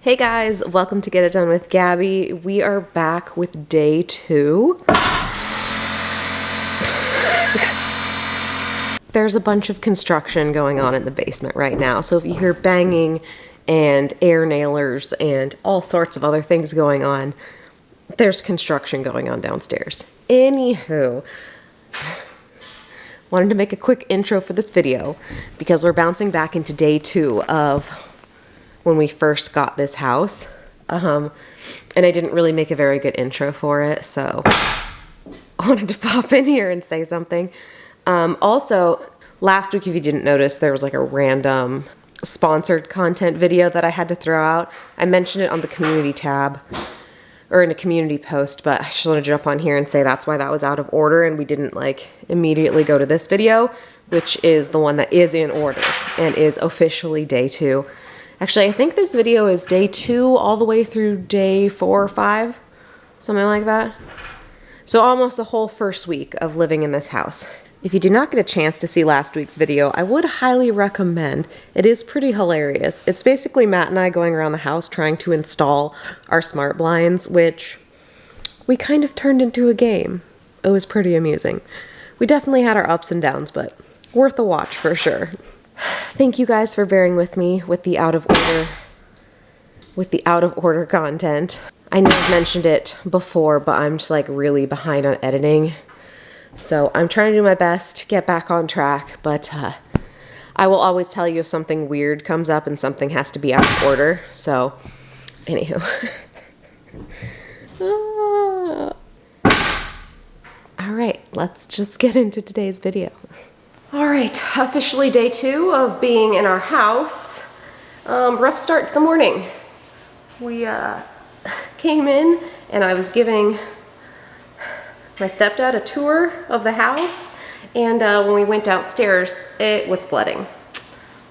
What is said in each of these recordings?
Hey guys, welcome to Get It Done with Gabby. We are back with day 2. There's a bunch of construction going on in the basement right now, so if you hear banging and air nailers and all sorts of other things going on, there's construction going on downstairs. Anywho, wanted to make a quick intro for this video because we're bouncing back into day 2 of when we first got this house. And I didn't really make a very good intro for it, so I wanted to pop in here and say something. Also, last week, if you didn't notice, there was like a random sponsored content video that I had to throw out. I mentioned it on the community tab, or in a community post, but I just want to jump on here and say that's why that was out of order and we didn't like immediately go to this video, which is the one that is in order and is officially day 2. Actually, I think this video is day 2 all the way through day 4 or 5, something like that. So almost a whole first week of living in this house. If you did not get a chance to see last week's video, I would highly recommend. It is pretty hilarious. It's basically Matt and I going around the house trying to install our smart blinds, which we kind of turned into a game. It was pretty amusing. We definitely had our ups and downs, but worth a watch for sure. Thank you guys for bearing with me with the out of order content. I know I've mentioned it before, but I'm just like really behind on editing. So I'm trying to do my best to get back on track, but I will always tell you if something weird comes up and something has to be out of order. So, anywho. All right, let's just get into today's video. All right, officially day 2 of being in our house. Rough start to the morning. We came in and I was giving my stepdad a tour of the house, and when we went downstairs, it was flooding.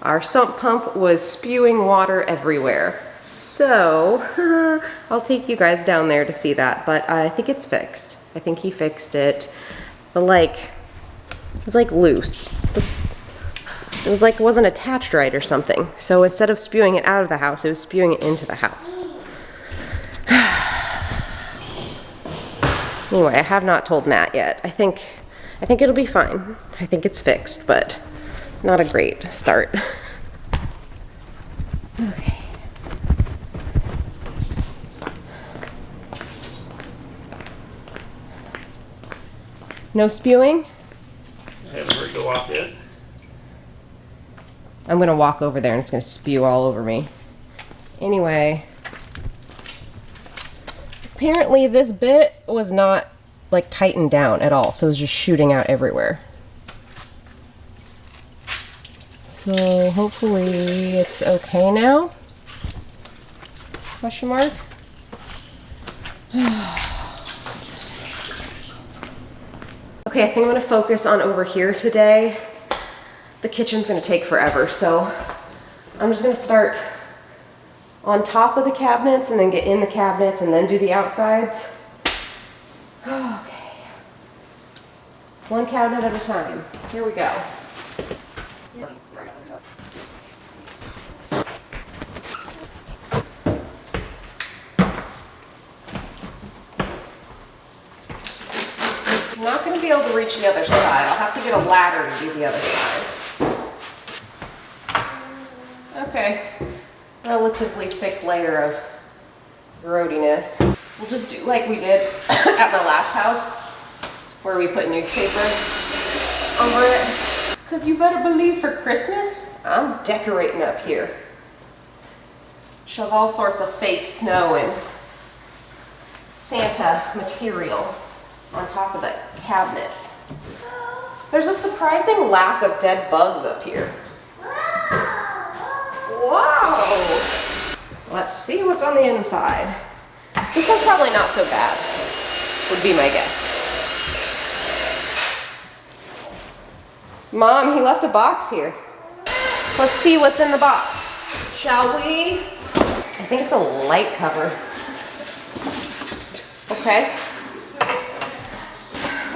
Our sump pump was spewing water everywhere. So, I'll take you guys down there to see that, but I think it's fixed. I think he fixed it. But it was like loose. It was like it wasn't attached right or something. So instead of spewing it out of the house, it was spewing it into the house. Anyway, I have not told Matt yet. I think it'll be fine. I think it's fixed, but not a great start. Okay. No spewing? I haven't heard go off yet. I'm gonna walk over there and it's gonna spew all over me. Anyway, apparently this bit was not like tightened down at all, so it was just shooting out everywhere. So hopefully it's okay now? Question mark? Okay, I think I'm gonna focus on over here today. The kitchen's gonna take forever, so I'm just gonna start on top of the cabinets and then get in the cabinets and then do the outsides. Okay. One cabinet at a time. Here we go. I'm not going to be able to reach the other side. I'll have to get a ladder to do the other side. Okay. Relatively thick layer of roadiness. We'll just do like we did at my last house, where we put newspaper over it. Because you better believe for Christmas, I'm decorating up here. Shove all sorts of fake snow and Santa material on top of the cabinets. There's a surprising lack of dead bugs up here. Wow! Let's see what's on the inside. This one's probably not so bad, would be my guess. Mom, he left a box here. Let's see what's in the box, shall we? I think it's a light cover. Okay.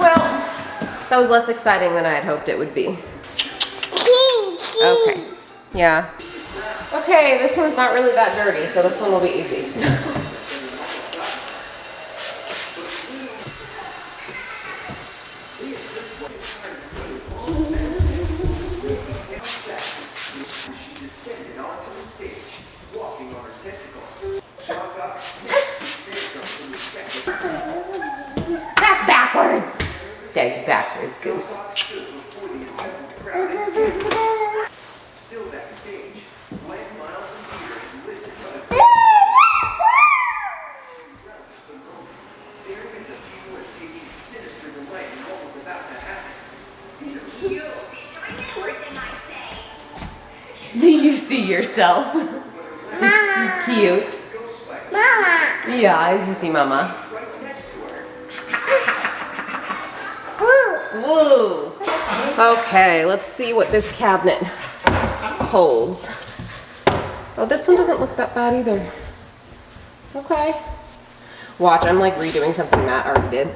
Well, that was less exciting than I had hoped it would be. Okay, yeah. Okay, this one's not really that dirty, so this one will be easy. That's backwards! Dad's backwards, Goose. Still backstage, Glenn, Miles, and Peter listen to the staring at the viewer, taking sinister delight in what was about to happen. Peter, You'll be doing everything I say. Do you see yourself? Mama. Cute. Mama. Yeah, you see Mama. right next to her. Woo! Okay, let's see what this cabinet holds. Oh, this one doesn't look that bad either. Okay. Watch, I'm like redoing something Matt already did.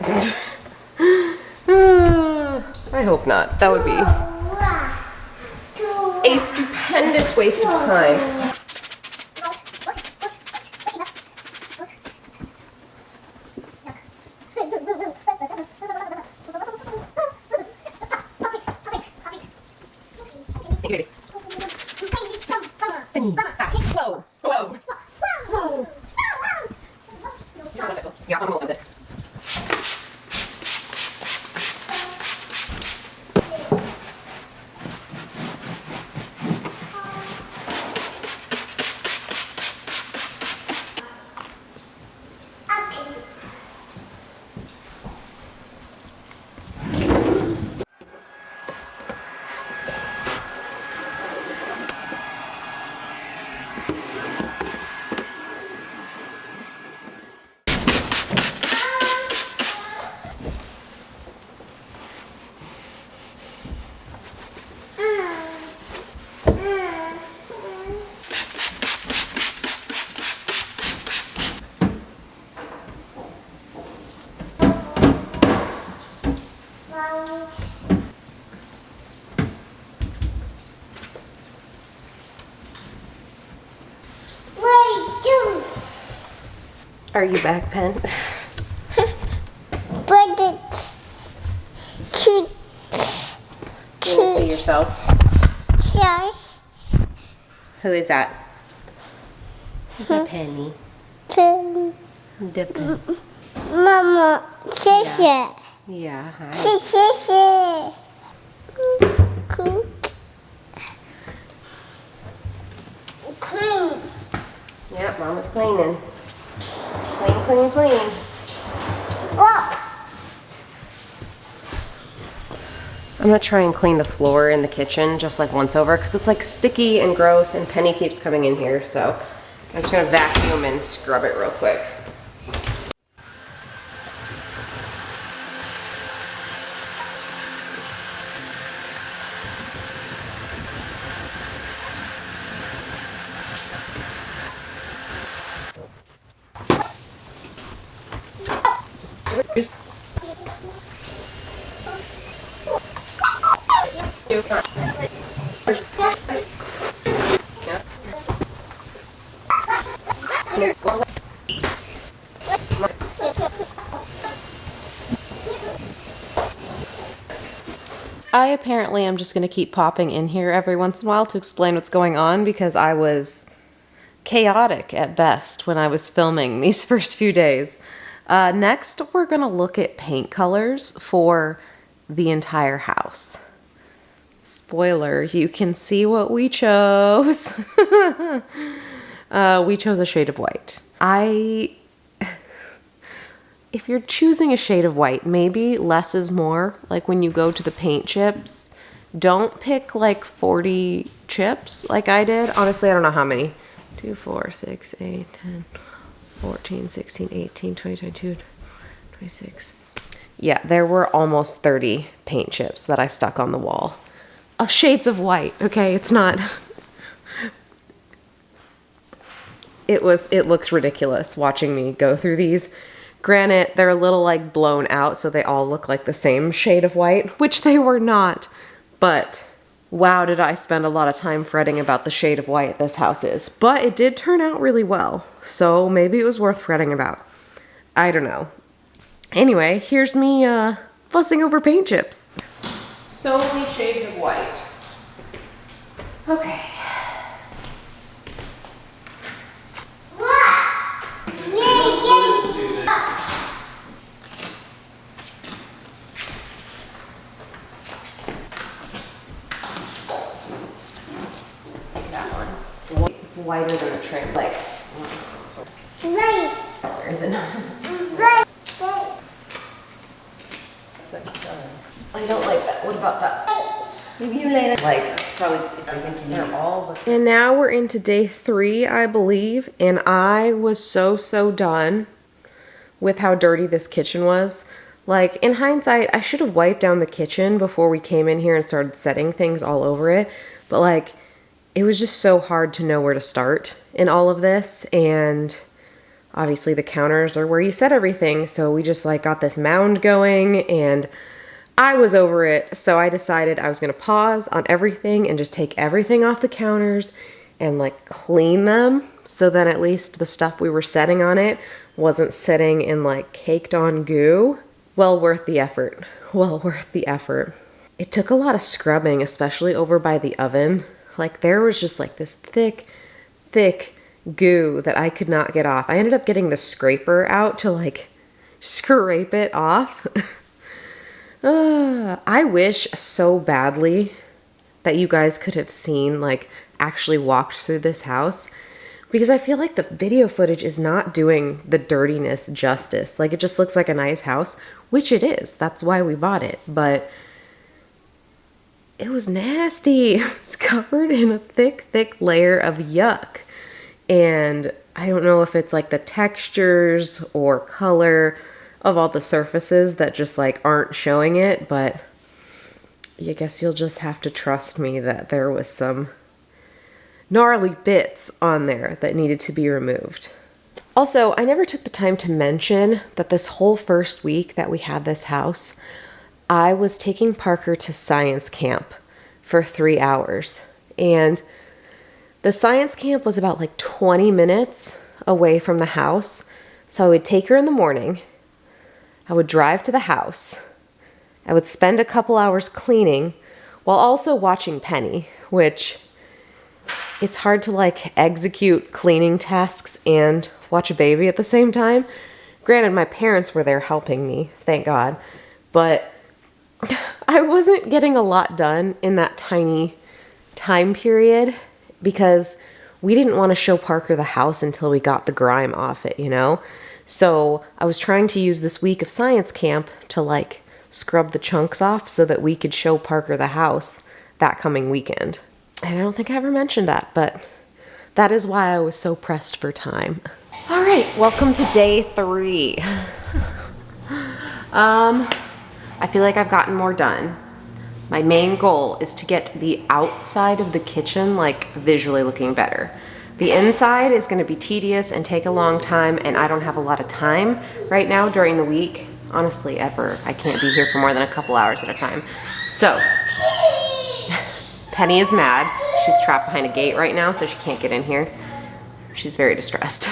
I hope not. That would be a stupendous waste of time. Whoa, whoa, whoa. Yeah, I'm almost done. Are you back, Pen? But it's cute. You want to see yourself? Yes. Who is that? The Penny. The Penny. Mama, sister. Yeah, hi. Sister. Cook. Clean. Yep, Mama's cleaning. Clean, clean, clean. Look. I'm gonna try and clean the floor in the kitchen just like once over because it's like sticky and gross and Penny keeps coming in here, so I'm just gonna vacuum and scrub it real quick. I apparently am just going to keep popping in here every once in a while to explain what's going on because I was chaotic at best when I was filming these first few days. Next, we're going to look at paint colors for the entire house. Spoiler, you can see what we chose. We chose a shade of white. If you're choosing a shade of white, maybe less is more. Like when you go to the paint chips, don't pick like 40 chips like I did. Honestly, I don't know how many. 2, 4, 6, 8, 10, 14, 16, 18, 20, 22, 26. Yeah, there were almost 30 paint chips that I stuck on the wall of shades of white. Okay, it's not... It looks ridiculous watching me go through these. Granted, they're a little like blown out, so they all look like the same shade of white, which they were not. But wow, did I spend a lot of time fretting about the shade of white this house is. But it did turn out really well, so maybe it was worth fretting about. I don't know. Anyway, here's me fussing over paint chips. So many shades of white. Okay. That one. It's whiter than the trim. Like, color is it? I don't like that. What about that? Maybe later. Like, probably, they're all. And now we're into day 3, I believe. And I was so done with how dirty this kitchen was. Like, in hindsight, I should have wiped down the kitchen before we came in here and started setting things all over it. But like, it was just so hard to know where to start in all of this. And obviously the counters are where you set everything. So we just like got this mound going and I was over it. So I decided I was going to pause on everything and just take everything off the counters and like clean them. So then at least the stuff we were setting on it wasn't sitting in like caked on goo. Well worth the effort. Well worth the effort. It took a lot of scrubbing, especially over by the oven. Like there was just like this thick goo that I could not get off. I ended up getting the scraper out to like scrape it off. I wish so badly that you guys could have seen, like actually walked through this house, because I feel like the video footage is not doing the dirtiness justice. Like it just looks like a nice house, which it is. That's why we bought it. But it was nasty. It's covered in a thick layer of yuck. And I don't know if it's like the textures or color of all the surfaces that just like aren't showing it, but I guess you'll just have to trust me that there was some gnarly bits on there that needed to be removed. Also, I never took the time to mention that this whole first week that we had this house, I was taking Parker to science camp for 3 hours. And the science camp was about like 20 minutes away from the house. So I would take her in the morning. I would drive to the house. I would spend a couple hours cleaning while also watching Penny, which it's hard to like execute cleaning tasks and watch a baby at the same time. Granted, my parents were there helping me, thank God, but I wasn't getting a lot done in that tiny time period because we didn't want to show Parker the house until we got the grime off it, you know? So I was trying to use this week of science camp to like scrub the chunks off so that we could show Parker the house that coming weekend. And I don't think I ever mentioned that, but that is why I was so pressed for time. All right, welcome to day 3. I feel like I've gotten more done. My main goal is to get the outside of the kitchen like visually looking better. The inside is going to be tedious and take a long time, and I don't have a lot of time right now during the week. Honestly, ever. I can't be here for more than a couple hours at a time. So, Penny is mad. She's trapped behind a gate right now, so she can't get in here. She's very distressed.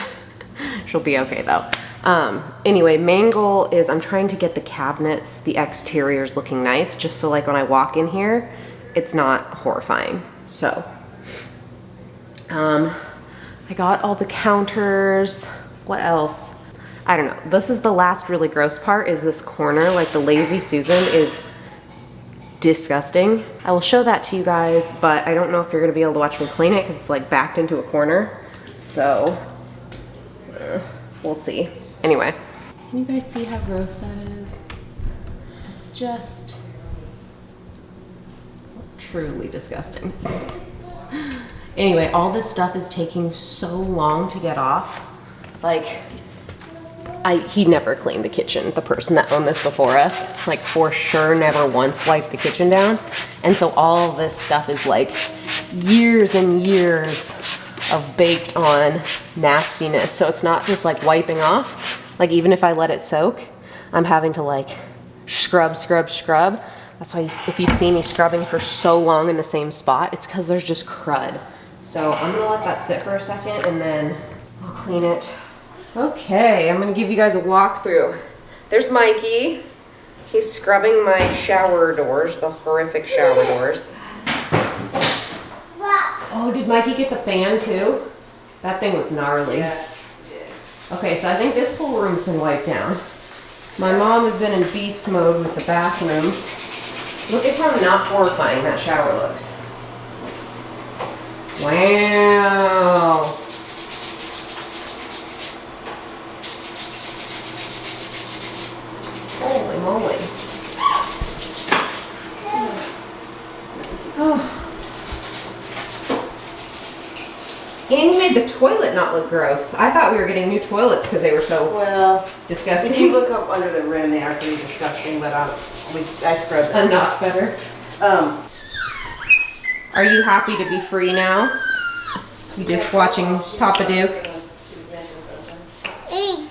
She'll be okay though. Anyway, main goal is I'm trying to get the cabinets, the exteriors looking nice, just so like when I walk in here, it's not horrifying. So, I got all the counters. What else? I don't know. This is the last really gross part, is this corner. Like the Lazy Susan is disgusting. I will show that to you guys, but I don't know if you're gonna be able to watch me clean it because it's like backed into a corner. So, we'll see. Anyway. Can you guys see how gross that is? It's just truly disgusting. Anyway, all this stuff is taking so long to get off. Like, he never cleaned the kitchen. The person that owned this before us, like for sure never once wiped the kitchen down. And so all this stuff is like years and years of baked on nastiness. So it's not just like wiping off. Like even if I let it soak, I'm having to like scrub. That's why if you see me scrubbing for so long in the same spot, it's because there's just crud. So I'm gonna let that sit for a second and then I'll clean it. Okay, I'm gonna give you guys a walkthrough. There's Mikey. He's scrubbing my shower doors, the horrific shower doors. Oh, did Mikey get the fan too? That thing was gnarly. Okay, so I think this whole room's been wiped down. My mom has been in beast mode with the bathrooms. Look at how not horrifying that shower looks. Wow. Holy moly. Oh. And you made the toilet not look gross. I thought we were getting new toilets because they were so Well, disgusting. if you look up under the rim, they are pretty disgusting, but I scrubbed them. Enough better. Are you happy to be free now? You just watching Papa Duke?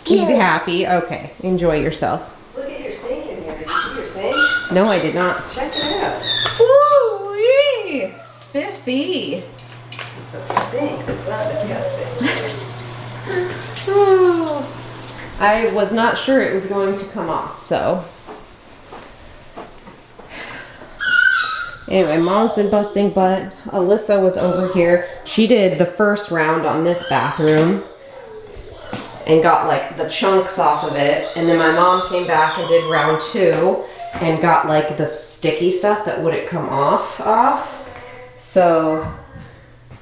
You happy? Okay. Enjoy yourself. Look at your sink in here. Did you see your sink? No, I did not. Check it out. Woo-wee! Spiffy. It's a sink. It's not disgusting. I was not sure it was going to come off, so. Anyway, Mom's been busting butt. Alyssa was over here. She did the first round on this bathroom and got like the chunks off of it. And then my mom came back and did round 2 and got like the sticky stuff that wouldn't come off. So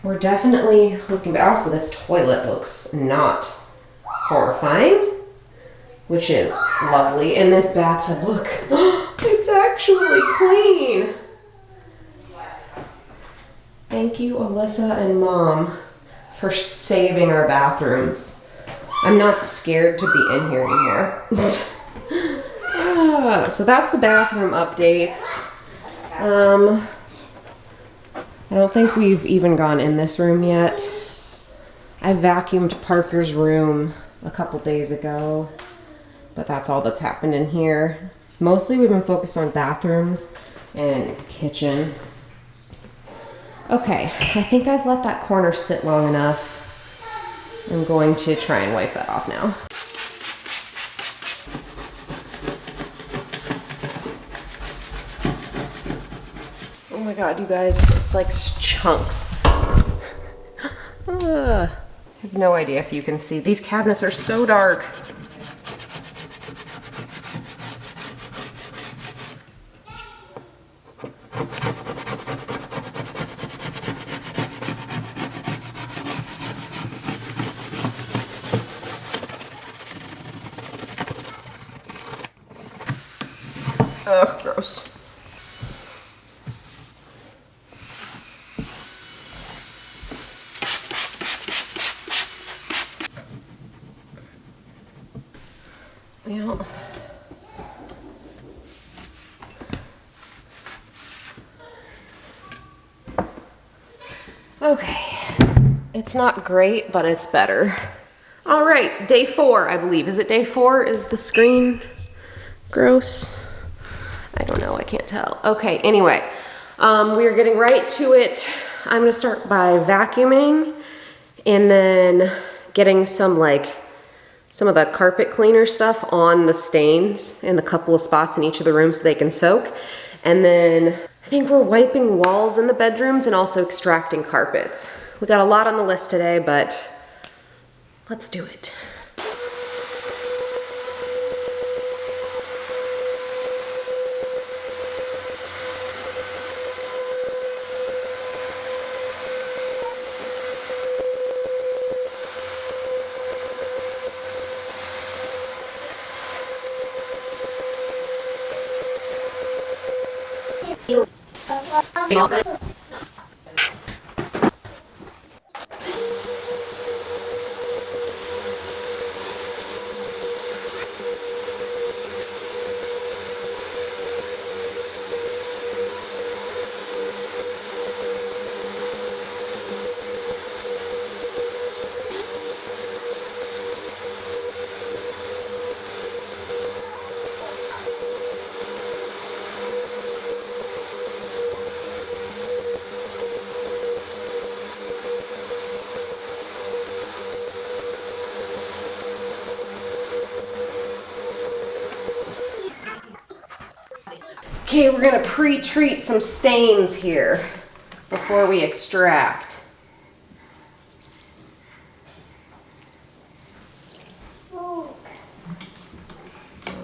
we're definitely looking back. Also, this toilet looks not horrifying, which is lovely. And this bathtub, look, it's actually clean. Thank you, Alyssa and Mom, for saving our bathrooms. I'm not scared to be in here anymore. So that's the bathroom updates. I don't think we've even gone in this room yet. I vacuumed Parker's room a couple days ago, but that's all that's happened in here. Mostly we've been focused on bathrooms and kitchen. Okay, I think I've let that corner sit long enough. I'm going to try and wipe that off now. Oh my god, you guys, it's like chunks. I have no idea if you can see. These cabinets are so dark. Ugh, gross. Yeah. Okay. It's not great, but it's better. All right, day 4, I believe. Is it day 4? Is the screen gross? I don't know, I can't tell. Okay, anyway, we're getting right to it. I'm gonna start by vacuuming and then getting some of the carpet cleaner stuff on the stains in the couple of spots in each of the rooms so they can soak. And then I think we're wiping walls in the bedrooms and also extracting carpets. We got a lot on the list today, but let's do it. Okay, we're gonna pre-treat some stains here before we extract.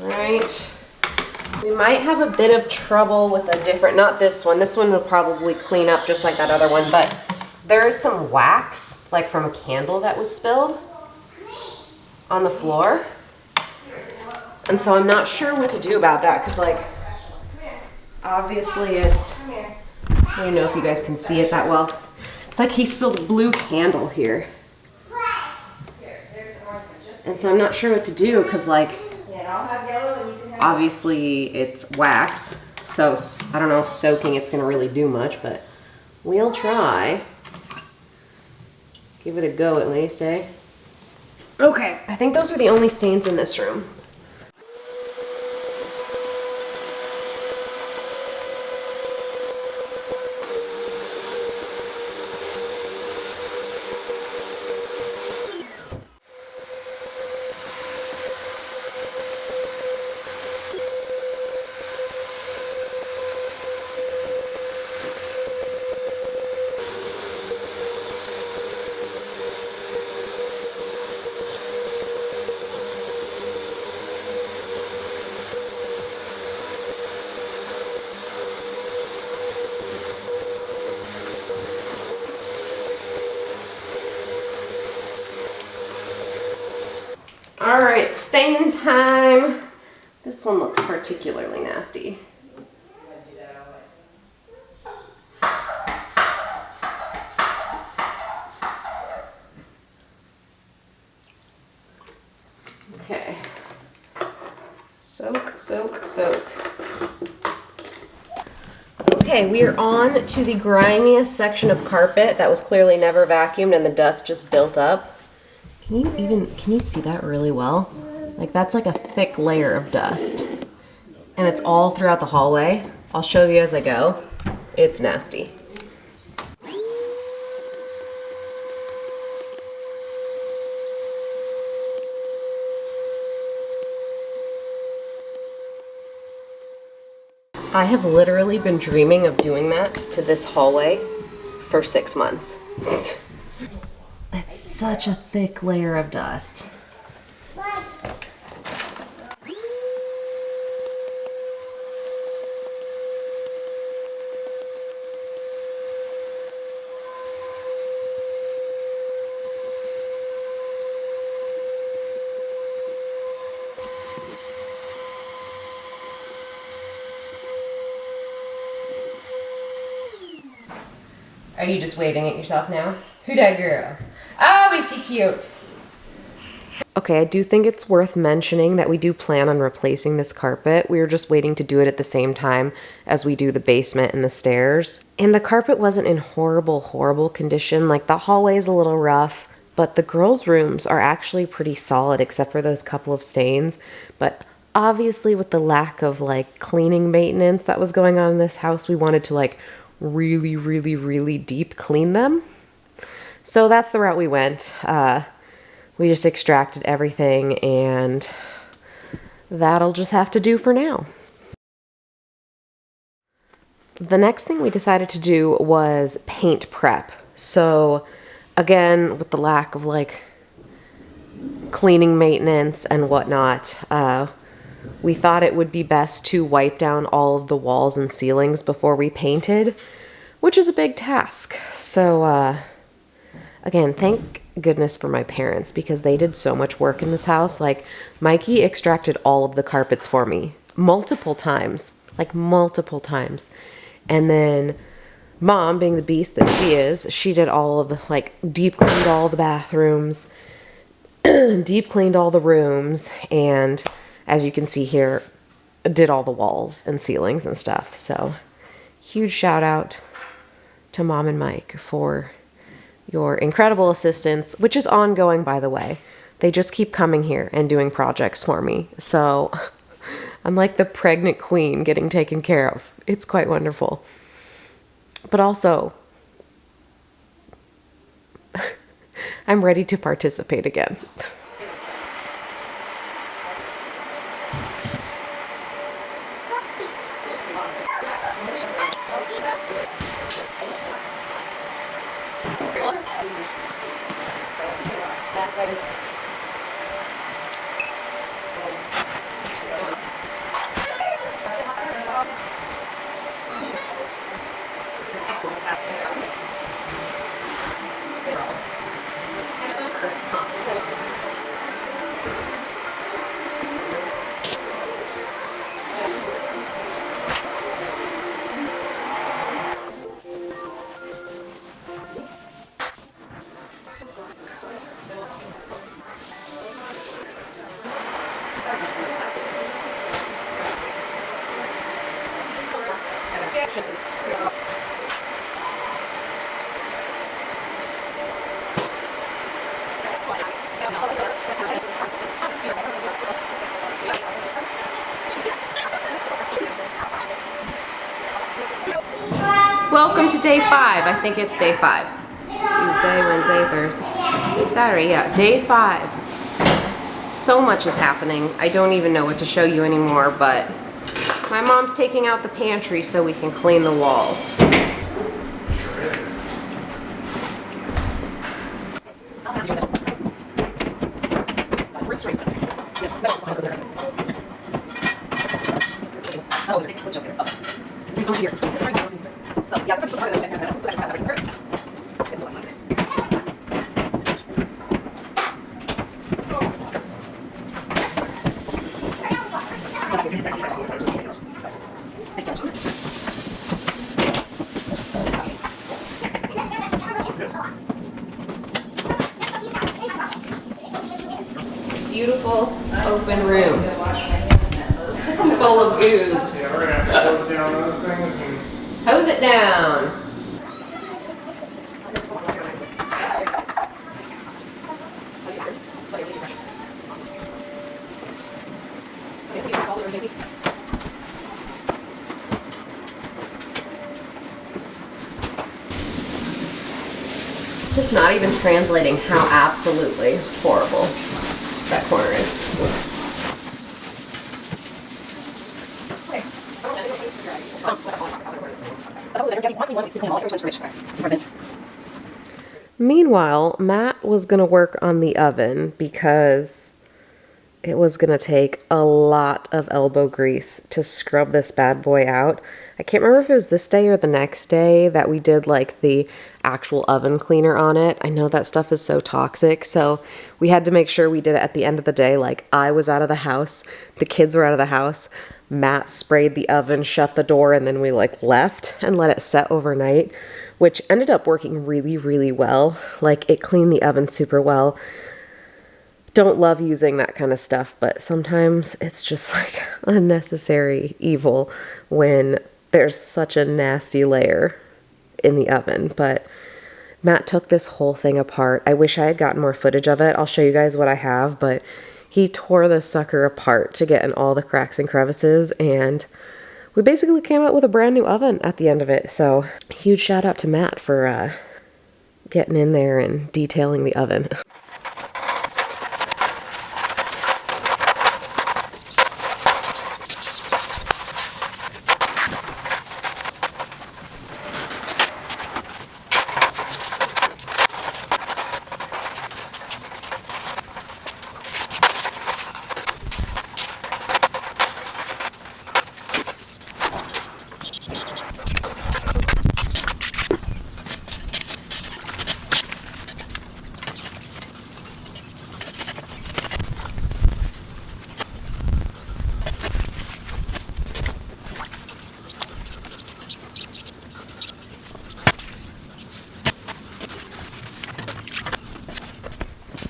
Alright. We might have a bit of trouble with a different, not this one. This one will probably clean up just like that other one, but there is some wax, like from a candle that was spilled on the floor. And so I'm not sure what to do about that, because like, obviously it's, I don't know if you guys can see it that well. It's like he spilled a blue candle here. And so I'm not sure what to do, because like, obviously it's wax, so I don't know if soaking it's gonna really do much, but we'll try. Give it a go at least, eh? Okay, I think those are the only stains in this room. All right, stain time. This one looks particularly nasty. Okay. Soak, soak, soak. Okay, we are on to the grimiest section of carpet that was clearly never vacuumed and the dust just built up. Can you see that really well? Like that's like a thick layer of dust. And it's all throughout the hallway. I'll show you as I go. It's nasty. I have literally been dreaming of doing that to this hallway for 6 months. It's such a thick layer of dust. Are you just waving at yourself now? Who dat girl? Oh, is she cute? Okay, I do think it's worth mentioning that we do plan on replacing this carpet. We were just waiting to do it at the same time as we do the basement and the stairs. And the carpet wasn't in horrible, horrible condition. Like the hallway is a little rough, but the girls' rooms are actually pretty solid except for those couple of stains. But obviously with the lack of like cleaning maintenance that was going on in this house, we wanted to like really, really, really deep clean them. So that's the route we went. We just extracted everything and that'll just have to do for now. The next thing we decided to do was paint prep. So again, with the lack of like cleaning maintenance and whatnot, we thought it would be best to wipe down all of the walls and ceilings before we painted, which is a big task. So again, thank goodness for my parents because they did so much work in this house. Like Mikey extracted all of the carpets for me multiple times, and then Mom, being the beast that she is, she did all of the like deep cleaned all the bathrooms, deep cleaned all the rooms, and as you can see here, did all the walls and ceilings and stuff. So huge shout out to Mom and Mike for your incredible assistance, which is ongoing, by the way. They just keep coming here and doing projects for me. So I'm like the pregnant queen getting taken care of. It's quite wonderful. But also, I'm ready to participate again. Welcome to day 5. I think it's day 5. Tuesday, Wednesday, Thursday, Saturday. Yeah, day 5. So much is happening. I don't even know what to show you anymore, but my mom's taking out the pantry so we can clean the walls. Beautiful open room full of goobs. Yeah, we're gonna have to close down those things and Hose it down. It's just not even translating how absolutely horrible that corner is. Meanwhile, Matt was gonna work on the oven because it was gonna take a lot of elbow grease to scrub this bad boy out. I can't remember if it was this day or the next day that we did like the actual oven cleaner on it. I know that stuff is so toxic, so we had to make sure we did it at the end of the day. Like, I was out of the house, the kids were out of the house, Matt sprayed the oven, shut the door, and then we like left and let it set overnight, which ended up working really, really well. Like, it cleaned the oven super well. Don't love using that kind of stuff, but sometimes it's just like unnecessary evil when there's such a nasty layer in the oven. But Matt took this whole thing apart. I wish I had gotten more footage of it. I'll show you guys what I have, but he tore this sucker apart to get in all the cracks and crevices, and we basically came out with a brand new oven at the end of it. So huge shout out to Matt for getting in there and detailing the oven.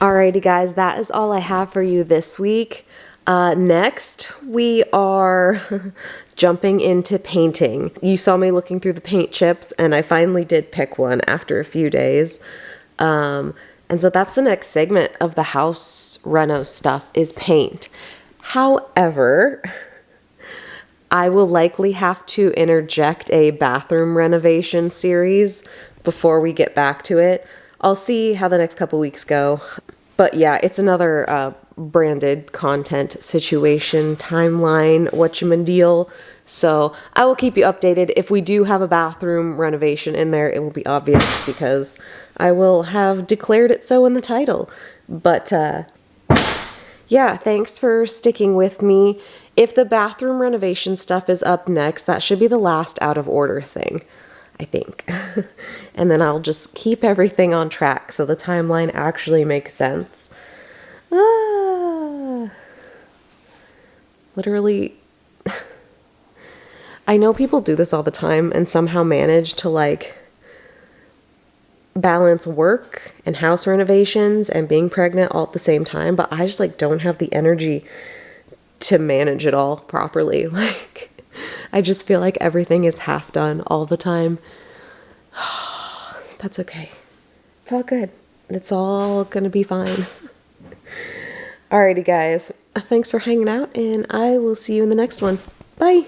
Alrighty guys, that is all I have for you this week. Next, we are jumping into painting. You saw me looking through the paint chips, and I finally did pick one after a few days. And so that's the next segment of the house reno stuff, is paint. However, I will likely have to interject a bathroom renovation series before we get back to it. I'll see how the next couple weeks go. But yeah, it's another branded content situation, timeline, whatchamandeal. So I will keep you updated. If we do have a bathroom renovation in there, it will be obvious because I will have declared it so in the title. But yeah, thanks for sticking with me. If the bathroom renovation stuff is up next, that should be the last out of order thing, I think. And then I'll just keep everything on track so the timeline actually makes sense. Literally, I know people do this all the time and somehow manage to like balance work and house renovations and being pregnant all at the same time, but I just like don't have the energy to manage it all properly. Like, I just feel like everything is half done all the time. That's okay. It's all good. It's all gonna be fine. Alrighty guys, thanks for hanging out, and I will see you in the next one. Bye!